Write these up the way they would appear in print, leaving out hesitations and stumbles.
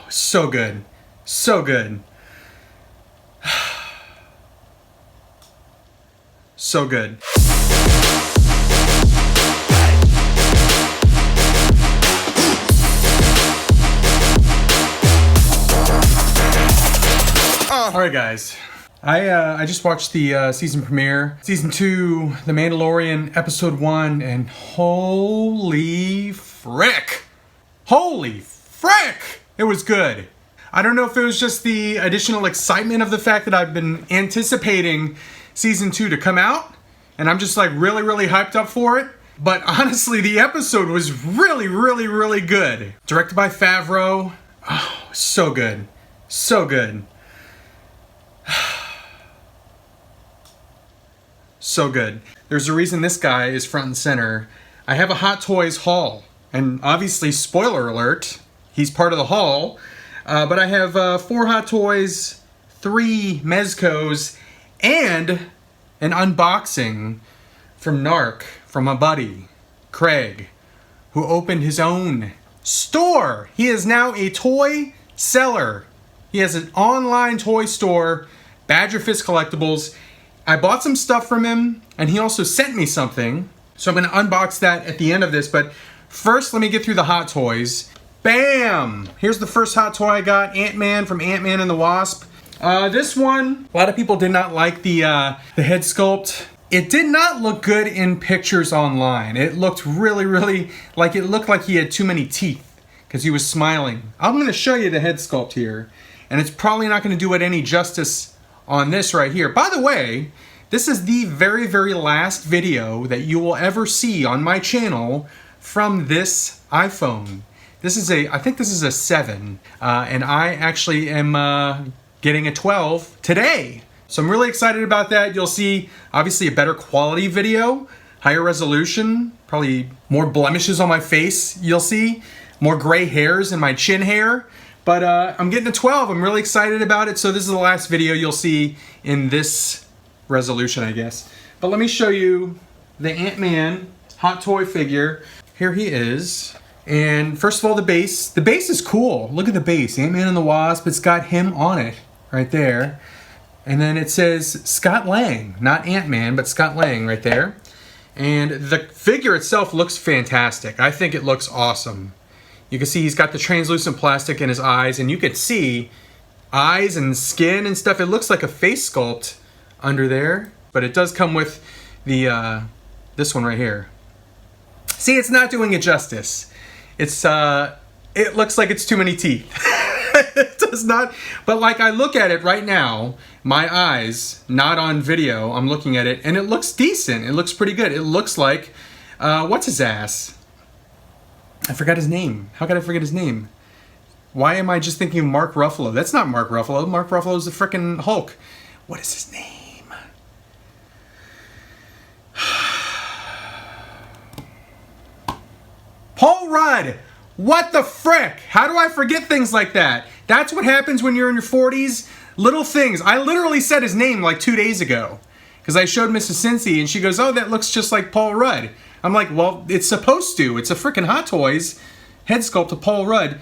So good. So good. So good. Alright guys, I just watched the season premiere, Season 2, The Mandalorian, Episode 1, and holy frick! Holy frick! It was good. I don't know if it was just the additional excitement of the fact that I've been anticipating Season 2 to come out, and I'm just like really hyped up for it. But honestly, the episode was really good. Directed by Favreau. Oh, so good. So good. So good. There's a reason this guy is front and center. I have a Hot Toys haul, and obviously, spoiler alert, he's part of the haul. But I have 4 Hot Toys, 3 Mezcos, and an unboxing from NARC, from my buddy, Craig, who opened his own store. He is now a toy seller. He has an online toy store, Badger Fist Collectibles. I bought some stuff from him, and he also sent me something. So I'm going to unbox that at the end of this, but first let me get through the Hot Toys. Bam! Here's the first Hot Toy I got, Ant-Man from Ant-Man and the Wasp. This one, a lot of people did not like the head sculpt. It did not look good in pictures online. It looked really like it looked like he had too many teeth because he was smiling. I'm going to show you the head sculpt here, and it's probably not going to do it any justice on this right here. By the way, this is the very last video that you will ever see on my channel from this iPhone. This is I think this is a 7, and I actually am getting a 12 today. So I'm really excited about that. You'll see, obviously, a better quality video, higher resolution, probably more blemishes on my face, you'll see, more gray hairs in my chin hair. But I'm getting a 12. I'm really excited about it. So this is the last video you'll see in this resolution, I guess. But let me show you the Ant-Man Hot Toy figure. Here he is. And first of all, the base. The base is cool. Look at the base. Ant-Man and the Wasp. It's got him on it right there. And then it says Scott Lang. Not Ant-Man, but Scott Lang right there. And the figure itself looks fantastic. I think it looks awesome. You can see he's got the translucent plastic in his eyes, and you can see eyes and skin and stuff. It looks like a face sculpt under there, but it does come with the this one right here. See, it's not doing it justice. It's it looks like it's too many teeth. It does not. But like I look at it right now, my eyes, not on video, I'm looking at it, and it looks decent. It looks pretty good. It looks like what's his ass? I forgot his name. How could I forget his name? Why am I just thinking of Mark Ruffalo? That's not Mark Ruffalo. Mark Ruffalo is the frickin' Hulk. What is his name? Paul Rudd! What the frick? How do I forget things like that? That's what happens when you're in your 40s. Little things. I literally said his name like 2 days ago. Because I showed Mrs. CINCY and she goes, oh, that looks just like Paul Rudd. I'm like, well, it's supposed to. It's a freaking Hot Toys head sculpt of Paul Rudd.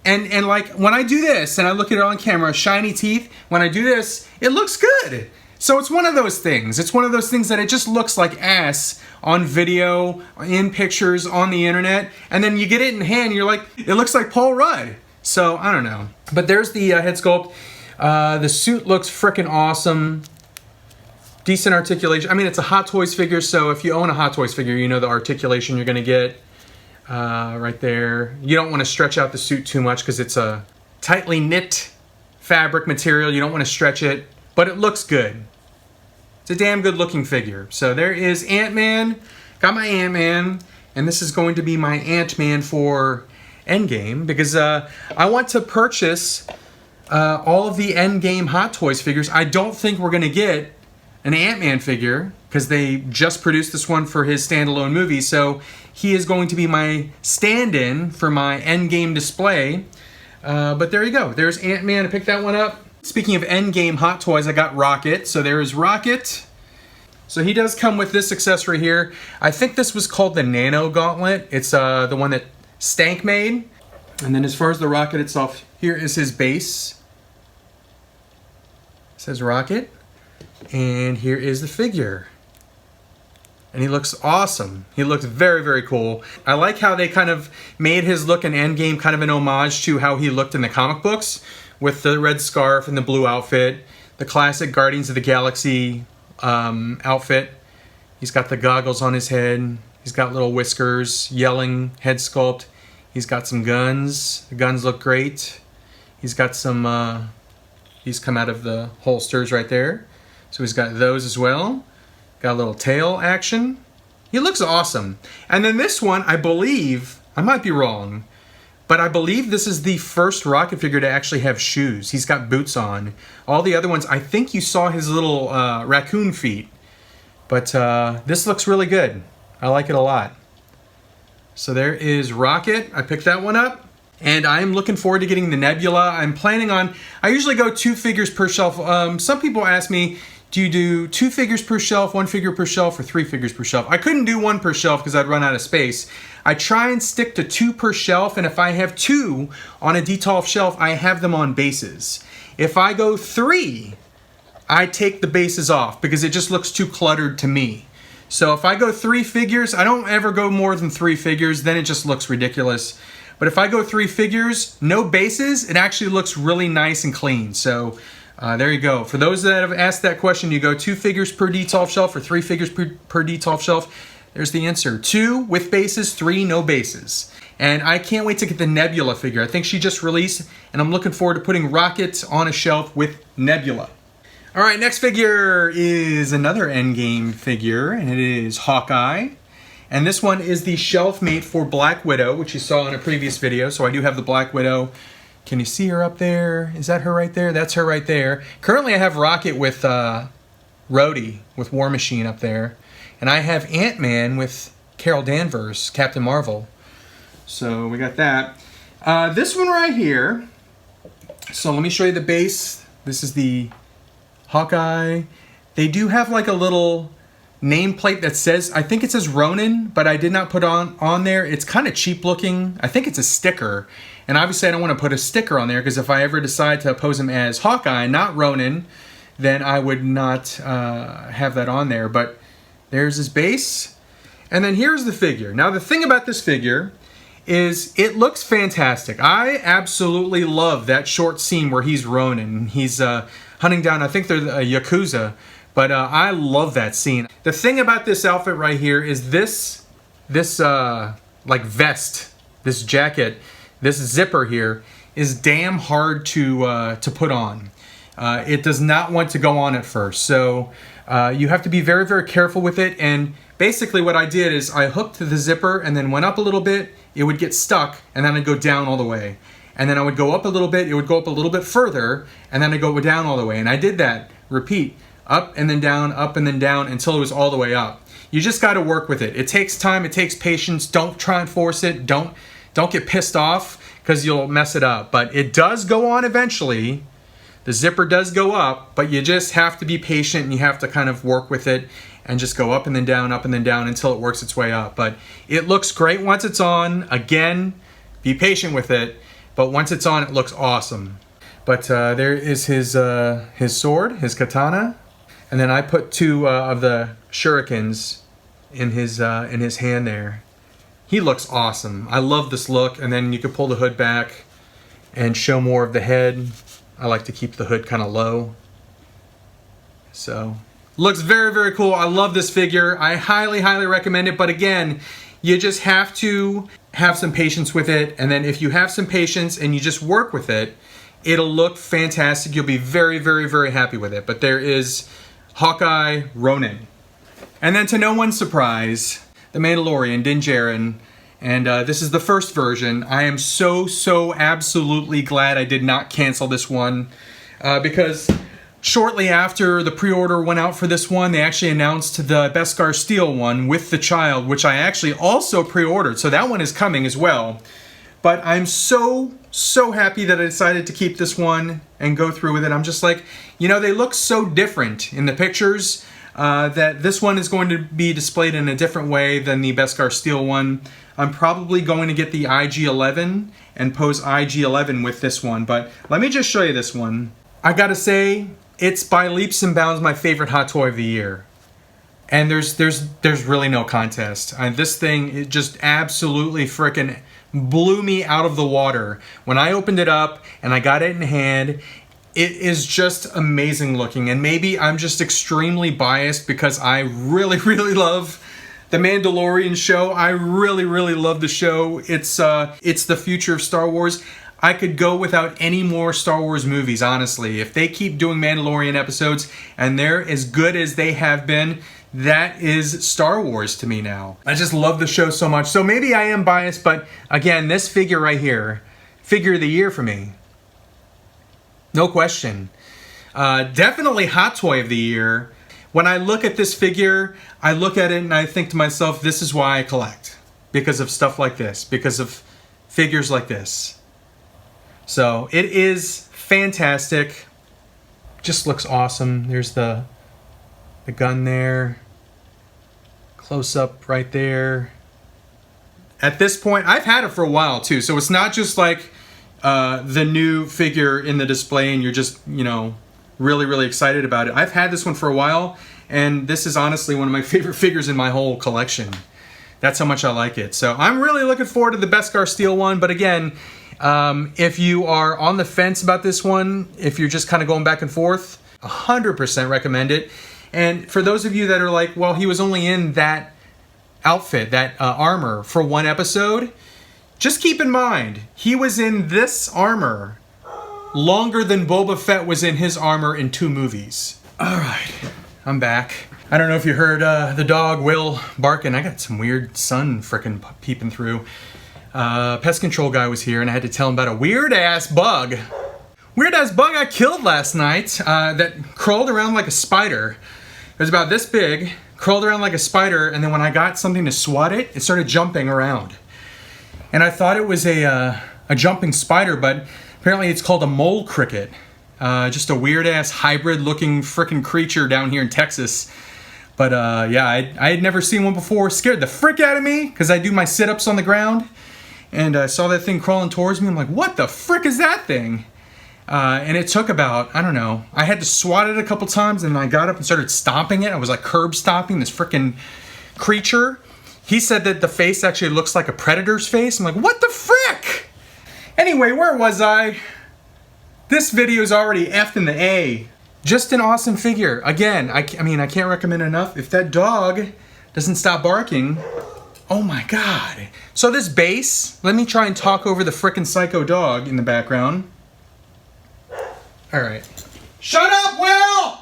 And like, when I do this, and I look at it on camera, shiny teeth, when I do this, it looks good. So it's one of those things. It's one of those things that it just looks like ass on video, in pictures, on the internet. And then you get it in hand, and you're like, it looks like Paul Rudd. So, I don't know. But there's the head sculpt. The suit looks freaking awesome. Decent articulation. I mean, it's a Hot Toys figure, so if you own a Hot Toys figure, you know the articulation you're going to get right there. You don't want to stretch out the suit too much because it's a tightly knit fabric material. You don't want to stretch it, but it looks good. It's a damn good looking figure. So there is Ant-Man. Got my Ant-Man, and this is going to be my Ant-Man for Endgame because I want to purchase all of the Endgame Hot Toys figures. I don't think we're going to get an Ant-Man figure because they just produced this one for his standalone movie, so he is going to be my stand-in for my Endgame display. But there you go. There's Ant-Man. I picked that one up. Speaking of Endgame Hot Toys, I got Rocket. So there is Rocket. So he does come with this accessory here. I think this was called the Nano Gauntlet. It's the one that Stank made. And then as far as the rocket itself, here is his base. It says rocket. And here is the figure. And he looks awesome. He looks very, very cool. I like how they kind of made his look in Endgame kind of an homage to how he looked in the comic books with the red scarf and the blue outfit, the classic Guardians of the Galaxy outfit. He's got the goggles on his head. He's got little whiskers, yelling head sculpt. He's got some guns. The guns look great. He's got some, he's come out of the holsters right there. So he's got those as well. Got a little tail action. He looks awesome. And then this one, I believe, I might be wrong, but I believe this is the first rocket figure to actually have shoes. He's got boots on. All the other ones, I think you saw his little raccoon feet. But this looks really good. I like it a lot. So there is Rocket. I picked that one up. And I'm looking forward to getting the Nebula. I'm planning on, I usually go 2 figures per shelf. Some people ask me, do you do 2 figures per shelf, 1 figure per shelf, or 3 figures per shelf? I couldn't do 1 per shelf because I'd run out of space. I try and stick to 2 per shelf, and if I have 2 on a D12 shelf, I have them on bases. If I go 3, I take the bases off because it just looks too cluttered to me. So if I go 3 figures, I don't ever go more than 3 figures, then it just looks ridiculous. But if I go 3 figures, no bases, it actually looks really nice and clean. So there you go. For those that have asked that question, you go 2 figures per D12 shelf or 3 figures per D12 shelf? There's the answer. 2 with bases, 3 no bases. And I can't wait to get the Nebula figure. I think she just released, and I'm looking forward to putting Rocket on a shelf with Nebula. All right, next figure is another Endgame figure, and it is Hawkeye. And this one is the shelf mate for Black Widow, which you saw in a previous video. So I do have the Black Widow. Can you see her up there? Is that her right there? That's her right there. Currently I have Rocket with Rhodey, with War Machine up there. And I have Ant-Man with Carol Danvers, Captain Marvel. So we got that. This one right here. So let me show you the base. This is the Hawkeye. They do have like a little nameplate that says, I think it says Ronin, but I did not put on there. It's kind of cheap looking. I think it's a sticker. And obviously I don't want to put a sticker on there because if I ever decide to pose him as Hawkeye, not Ronin, then I would not have that on there. But there's his base. And then here's the figure. Now the thing about this figure is it looks fantastic. I absolutely love that short scene where he's Ronin. He's hunting down, I think they're the Yakuza. But I love that scene. The thing about this outfit right here is this like vest, this jacket, this zipper here is damn hard to put on. It does not want to go on at first. So you have to be very, very careful with it. And basically what I did is I hooked the zipper and then went up a little bit. It would get stuck and then I'd go down all the way. And then I would go up a little bit. It would go up a little bit further and then I'd go down all the way. And I did that, repeat. Up and then down until it was all the way up. You just got to work with it. It takes time, it takes patience. Don't try and force it. Don't get pissed off because you'll mess it up. But it does go on eventually. The zipper does go up, but you just have to be patient and you have to kind of work with it and just go up and then down until it works its way up. But it looks great once it's on. Again, be patient with it. But once it's on, it looks awesome. But there is his sword, his katana. And then I put 2 of the shurikens in his hand there. He looks awesome. I love this look. And then you can pull the hood back and show more of the head. I like to keep the hood kind of low. So, looks very, very cool. I love this figure. I highly, highly recommend it. But again, you just have to have some patience with it. And then if you have some patience and you just work with it, it'll look fantastic. You'll be very, very, very happy with it. But there is Hawkeye Ronin. And then to no one's surprise, the Mandalorian, Din Djarin. And this is the first version. I am so absolutely glad I did not cancel this one. Because shortly after the pre-order went out for this one, they actually announced the Beskar Steel one with the child, which I actually also pre-ordered. So that one is coming as well. But I'm so happy that I decided to keep this one and go through with it. I'm just like, you know, they look so different in the pictures. that this one is going to be displayed in a different way than the Beskar Steel one. I'm probably going to get the IG-11 and pose IG-11 with this one, but let me just show you this one. I gotta say, it's by leaps and bounds my favorite Hot Toy of the year. And there's really no contest. This thing, it just absolutely frickin' blew me out of the water. When I opened it up and I got it in hand, it is just amazing looking. And maybe I'm just extremely biased because I really, really love the Mandalorian show. I really, really love the show. It's the future of Star Wars. I could go without any more Star Wars movies, honestly. If they keep doing Mandalorian episodes and they're as good as they have been, that is Star Wars to me now. I just love the show so much. So maybe I am biased, but again, this figure right here, figure of the year for me. No question. Definitely Hot Toy of the year. When I look at this figure, I look at it and I think to myself, this is why I collect. Because of stuff like this. Because of figures like this. So it is fantastic. Just looks awesome. There's the gun there. Close up right there. At this point, I've had it for a while too. So it's not just like the new figure in the display and you're just, you know, really, really excited about it. I've had this one for a while, and this is honestly one of my favorite figures in my whole collection. That's how much I like it. So I'm really looking forward to the Beskar Steel one, but again, if you are on the fence about this one, if you're just kind of going back and forth, 100% recommend it. And for those of you that are like, well, he was only in that outfit, that armor for one episode, just keep in mind, he was in this armor longer than Boba Fett was in his armor in 2 movies. All right, I'm back. I don't know if you heard the dog, Will, barking. I got some weird sun frickin' peeping through. Pest control guy was here and I had to tell him about a weird-ass bug. Weird-ass bug I killed last night that crawled around like a spider. It was about this big, crawled around like a spider, and then when I got something to swat it, it started jumping around. And I thought it was a jumping spider, but apparently it's called a mole cricket. Just a weird-ass hybrid-looking frickin' creature down here in Texas. But yeah, I had never seen one before. Scared the frick out of me, because I do my sit-ups on the ground. And I saw that thing crawling towards me. I'm like, what the frick is that thing? And it took about, I don't know, I had to swat it a couple times, and I got up and started stomping it. I was like curb stomping this frickin' creature. He said that the face actually looks like a predator's face. I'm like, what the frick? Anyway, where was I? This video is already F'd in the A. Just an awesome figure. Again, I mean, I can't recommend enough. If that dog doesn't stop barking, oh my God. So this base, let me try and talk over the frickin' psycho dog in the background. All right. Shut up, Will!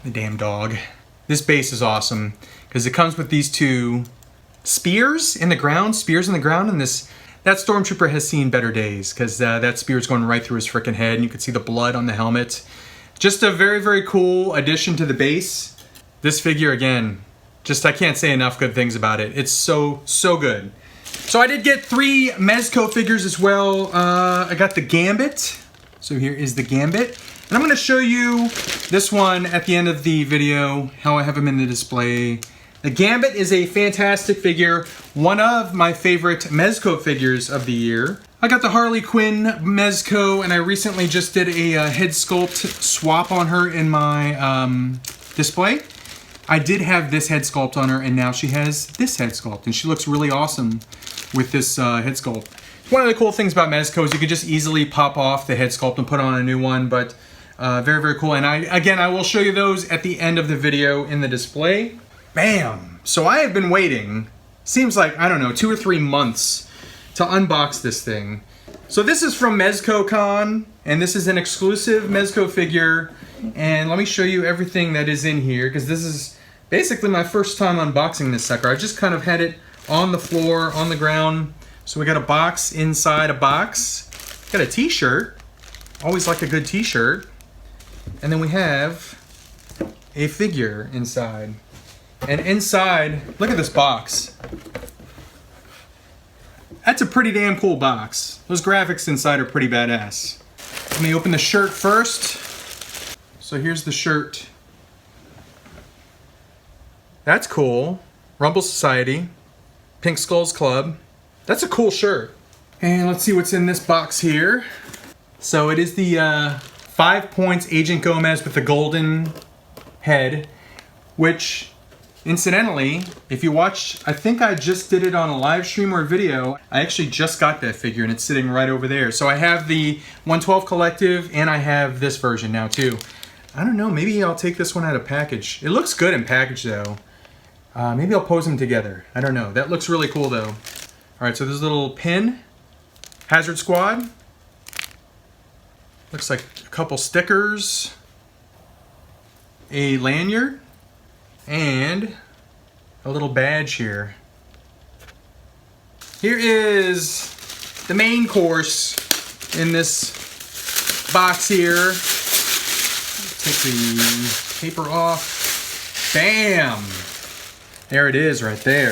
The damn dog. This base is awesome because it comes with these 2 spears in the ground, and that stormtrooper has seen better days because that spear is going right through his frickin' head, and you can see the blood on the helmet. Just a very, very cool addition to the base. This figure, again, just I can't say enough good things about it. It's so, so good. So I did get 3 Mezco figures as well. I got the Gambit. So here is the Gambit. And I'm going to show you this one at the end of the video, how I have him in the display. The Gambit is a fantastic figure, one of my favorite Mezco figures of the year. I got the Harley Quinn Mezco, and I recently just did a head sculpt swap on her in my display. I did have this head sculpt on her, and now she has this head sculpt, and she looks really awesome with this head sculpt. One of the cool things about Mezco is you could just easily pop off the head sculpt and put on a new one, but very, very cool. And I will show you those at the end of the video in the display. Bam! So I have been waiting, seems like, I don't know, 2 or 3 months to unbox this thing. So this is from MezcoCon, and this is an exclusive Mezco figure. And let me show you everything that is in here, because this is basically my first time unboxing this sucker. I just kind of had it on the floor, on the ground. So we got a box inside a box. Got a t-shirt. Always like a good t-shirt. And then we have a figure inside. And inside, look at this box. That's a pretty damn cool box. Those graphics inside are pretty badass. Let me open the shirt first. So here's the shirt. That's cool. Rumble Society, Pink Skulls Club. That's a cool shirt. And let's see what's in this box here. So it is the 5 points Agent Gomez with the golden head, which incidentally, if you watch, I think I just did it on a live stream or video. I actually just got that figure and it's sitting right over there. So I have the 112 Collective and I have this version now too. I don't know, maybe I'll take this one out of package. It looks good in package though. Maybe I'll pose them together. I don't know. That looks really cool though. All right, so there's a little pin. Hazard Squad. Looks like a couple stickers. A lanyard. And a little badge here. Here is the main course in this box here. Take the paper off. Bam! There it is right there.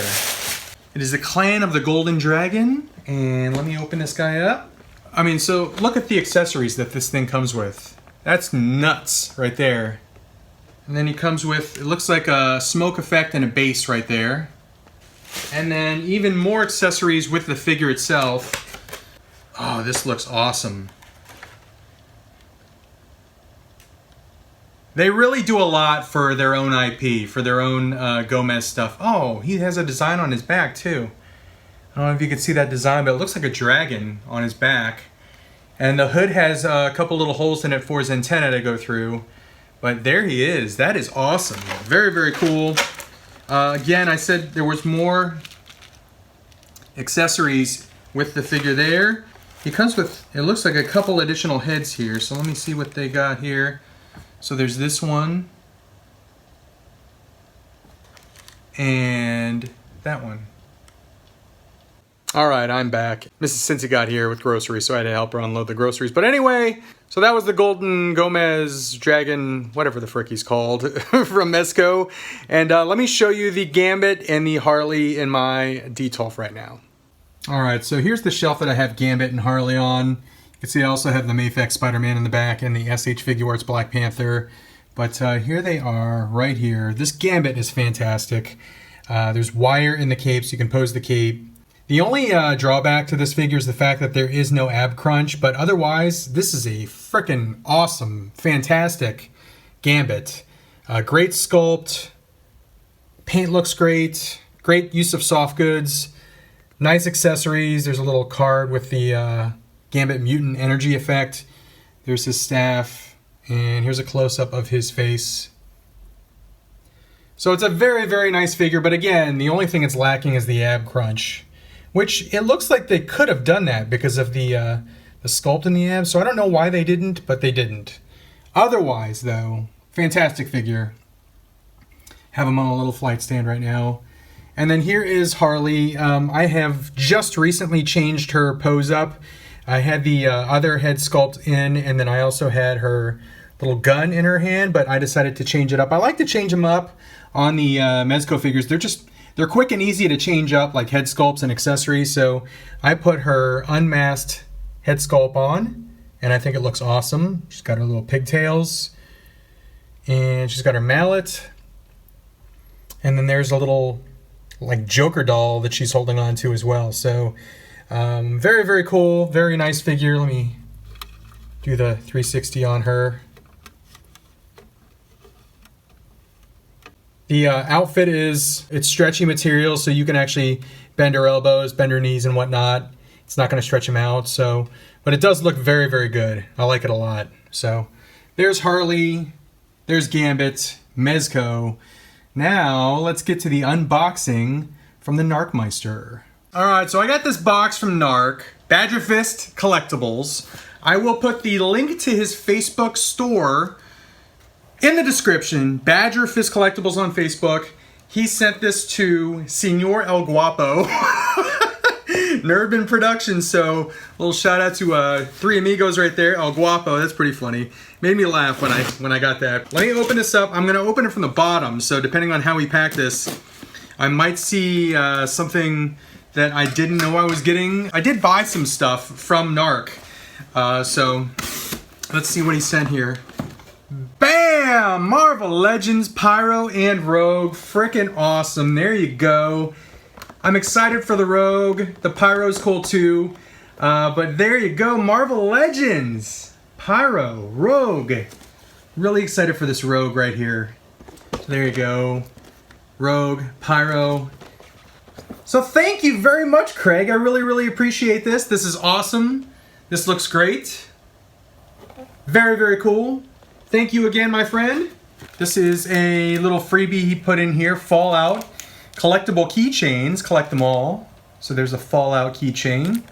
It is the Clan of the Golden Dragon. And let me open this guy up. I mean, so look at the accessories that this thing comes with. That's nuts right there. And then he comes with, it looks like a smoke effect and a base right there. And then even more accessories with the figure itself. Oh, this looks awesome. They really do a lot for their own IP, for their own Gomez stuff. Oh, he has a design on his back too. I don't know if you can see that design, but it looks like a dragon on his back. And the hood has a couple little holes in it for his antenna to go through. But there he is. That is awesome. Very, very cool. Again, I said there was more accessories with the figure there. He comes with, it looks like a couple additional heads here. So let me see what they got here. So there's this one. And that one. All right, I'm back. Mrs. CINCY got here with groceries, so I had to help her unload the groceries. But anyway, so that was the Golden Gomez Dragon, whatever the frick he's called, from Mezco. And let me show you the Gambit and the Harley in my Detolf right now. All right, so here's the shelf that I have Gambit and Harley on. You can see I also have the Mayfix Spider-Man in the back and the SH Figuarts Black Panther. But here they are right here. This Gambit is fantastic. There's wire in the cape, so you can pose the cape. The only drawback to this figure is the fact that there is no ab crunch, but otherwise, this is a freaking awesome, fantastic Gambit. Great sculpt, paint looks great, great use of soft goods, nice accessories. There's a little card with the Gambit Mutant Energy effect. There's his staff, and here's a close-up of his face. So it's a very, very nice figure, but again, the only thing it's lacking is the ab crunch. Which, it looks like they could have done that because of the sculpt in the abs. So I don't know why they didn't, but they didn't. Otherwise, though, fantastic figure. Have him on a little flight stand right now. And then here is Harley. I have just recently changed her pose up. I had the other head sculpt in, and then I also had her little gun in her hand, but I decided to change it up. I like to change them up on the Mezco figures. They're quick and easy to change up, like head sculpts and accessories. So I put her unmasked head sculpt on, and I think it looks awesome. She's got her little pigtails, and she's got her mallet. And then there's a little like Joker doll that she's holding on to as well. So very, very cool, very nice figure. Let me do the 360 on her. The outfit it's stretchy material, so you can actually bend her elbows, bend her knees and whatnot. It's not going to stretch them out, so, but it does look very, very good. I like it a lot. So there's Harley, there's Gambit, Mezco. Now let's get to the unboxing from the NARC'Meister. All right, so I got this box from NARC, Badger Fist Collectibles. I will put the link to his Facebook store in the description. Badger Fist Collectibles on Facebook. He sent this to Senor El Guapo, Nerdbin Productions. So a little shout out to three amigos right there. El Guapo, that's pretty funny. Made me laugh when I got that. Let me open this up. I'm gonna open it from the bottom. So depending on how we pack this, I might see something that I didn't know I was getting. I did buy some stuff from NARC. So let's see what he sent here. Bam! Marvel Legends, Pyro, and Rogue. Frickin' awesome. There you go. I'm excited for the Rogue. The Pyro's cool too. But there you go. Marvel Legends, Pyro, Rogue. Really excited for this Rogue right here. There you go. Rogue, Pyro. So thank you very much, Craig. I really, really appreciate this. This is awesome. This looks great. Very, very cool. Thank you again, my friend. This is a little freebie he put in here. Fallout collectible keychains. Collect them all. So there's a Fallout keychain.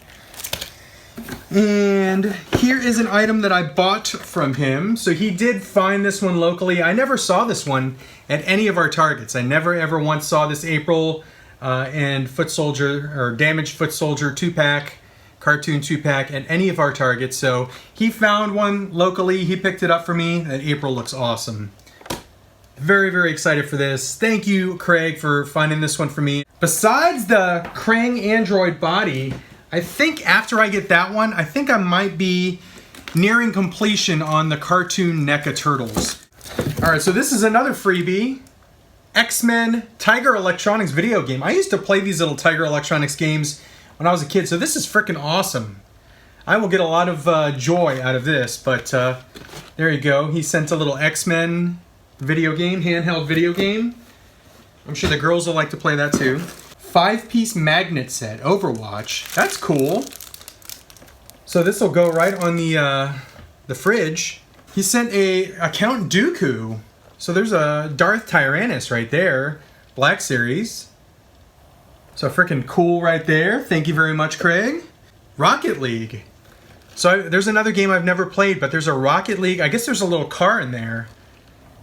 And here is an item that I bought from him. So he did find this one locally. I never saw this one at any of our Targets. I never ever once saw this April and Foot Soldier or Damaged Foot Soldier 2-pack, cartoon 2-pack at any of our Targets. So he found one locally. He picked it up for me. That April looks awesome. Very, very excited for this. Thank you, Craig, for finding this one for me. Besides the Krang Android body, I think after I get that one, I think I might be nearing completion on the cartoon NECA Turtles. Alright, so this is another freebie. X-Men Tiger Electronics video game. I used to play these little Tiger Electronics games when I was a kid, so this is freaking awesome. I will get a lot of joy out of this, but there you go. He sent a little X-Men video game, handheld video game. I'm sure the girls will like to play that too. 5-piece magnet set, Overwatch. That's cool. So this will go right on the fridge. He sent a Count Dooku. So there's a Darth Tyrannus right there. Black Series. So freaking cool right there. Thank you very much, Craig. Rocket League. So there's another game I've never played, but there's a Rocket League. I guess there's a little car in there.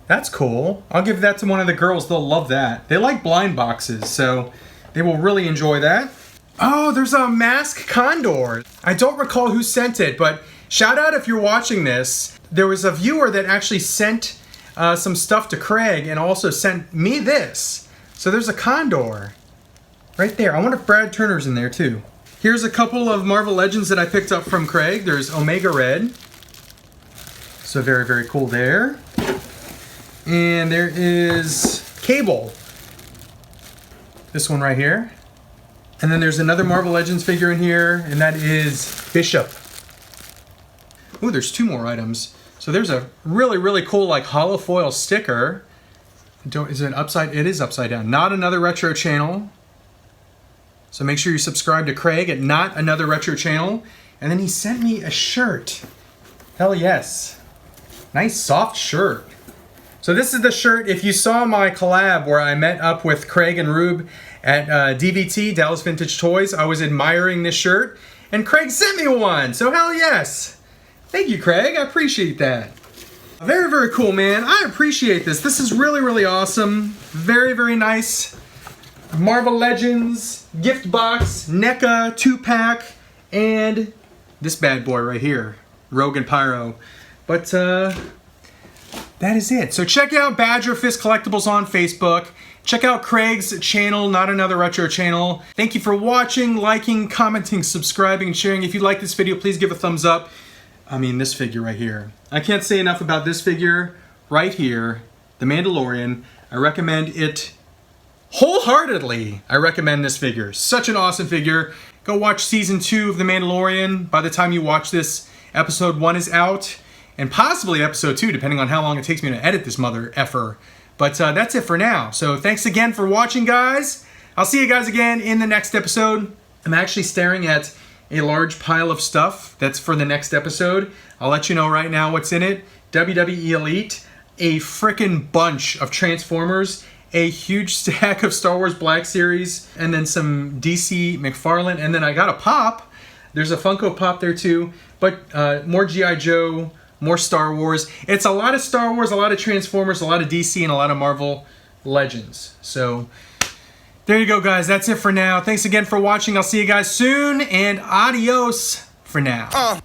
That's cool. I'll give that to one of the girls. They'll love that. They like blind boxes, so they will really enjoy that. Oh, there's a Mask Condor. I don't recall who sent it, but shout out if you're watching this. There was a viewer that actually sent some stuff to Craig and also sent me this. So there's a Condor right there. I wonder if Brad Turner's in there too. Here's a couple of Marvel Legends that I picked up from Craig. There's Omega Red. So very, very cool there. And there is Cable. This one right here. And then there's another Marvel Legends figure in here, and that is Bishop. Ooh, there's two more items. So there's a really, really cool like hollow foil sticker. Is it upside? It is upside down. Not Another Retro Channel. So make sure you subscribe to Craig at Not Another Retro Channel. And then he sent me a shirt. Hell yes. Nice soft shirt. So this is the shirt. If you saw my collab where I met up with Craig and Rube at DVT, Dallas Vintage Toys, I was admiring this shirt, and Craig sent me one. So hell yes. Thank you, Craig. I appreciate that. Very, very cool, man. I appreciate this. This is really, really awesome. Very, very nice. Marvel Legends, gift box, NECA 2-pack, and this bad boy right here, Rogue and Pyro. But that is it. So check out Badger Fist Collectibles on Facebook. Check out Craig's channel, Not Another Retro Channel. Thank you for watching, liking, commenting, subscribing, and sharing. If you like this video, please give a thumbs up. I mean, this figure right here. I can't say enough about this figure right here, The Mandalorian. I recommend it wholeheartedly. I recommend this figure. Such an awesome figure. Go watch Season 2 of The Mandalorian. By the time you watch this, Episode 1 is out. And possibly Episode 2, depending on how long it takes me to edit this mother effer. But that's it for now. So thanks again for watching, guys. I'll see you guys again in the next episode. I'm actually staring at a large pile of stuff that's for the next episode. I'll let you know right now what's in it. WWE Elite, a frickin' bunch of Transformers, a huge stack of Star Wars Black Series, and then some DC McFarlane, and then I got a Pop. There's a Funko Pop there too, but more G.I. Joe, more Star Wars. It's a lot of Star Wars, a lot of Transformers, a lot of DC, and a lot of Marvel Legends. So there you go, guys. That's it for now. Thanks again for watching. I'll see you guys soon, and adios for now.